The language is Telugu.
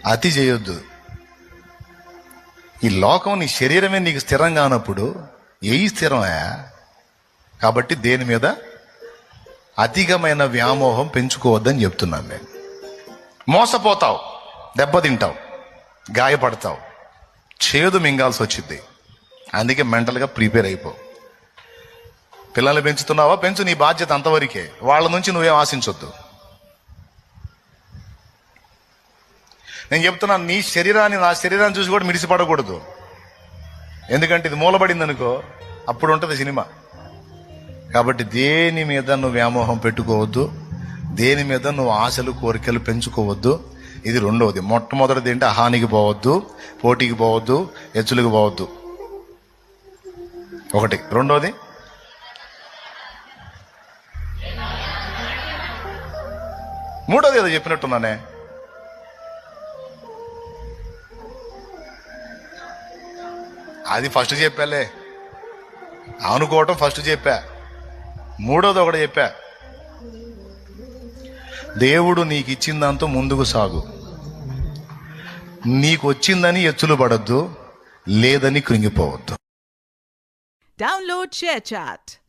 అతి చేయొద్దు. ఈ లోకం నీ శరీరమే నీకు స్థిరం కానప్పుడు ఏ స్థిరమయా? కాబట్టి దేని మీద అధికమైన వ్యామోహం పెంచుకోవద్దని చెప్తున్నాను నేను. మోసపోతావు, దెబ్బతింటావు, గాయపడతావు, చేదు మింగాల్సి వచ్చింది. అందుకే మెంటల్గా ప్రిపేర్ అయిపో. పిల్లల్ని పెంచుతున్నావా? పెంచు, నీ బాధ్యత అంతవరకే. వాళ్ళ నుంచి నువ్వేం ఆశించొద్దు. నేను చెప్తున్నాను, నీ శరీరాన్ని నా శరీరాన్ని చూసి కూడా మిడిసిపడకూడదు. ఎందుకంటే ఇది మూలబడింది అనుకో, అప్పుడు ఉంటుంది సినిమా. కాబట్టి దేని మీద నువ్వు వ్యామోహం పెట్టుకోవద్దు, దేని మీద నువ్వు ఆశలు కోరికలు పెంచుకోవద్దు. ఇది రెండవది. మొట్టమొదటిది ఏంటి? అహానికి పోవద్దు, పోటీకి పోవద్దు, హెచ్చులకు పోవద్దు. ఒకటి. రెండవది మూడోది ఏదో చెప్పినట్టున్నానే. అది ఫస్ట్ చెప్పాలే, అనుకోవటం ఫస్ట్ చెప్పా. మూడోది ఒకటి చెప్పా, దేవుడు నీకు ఇచ్చిన దాంతో ముందుకు సాగు. నీకు వచ్చిందని ఎచ్చులు పడద్దు, లేదని కృంగిపోవద్దు. Download ShareChat.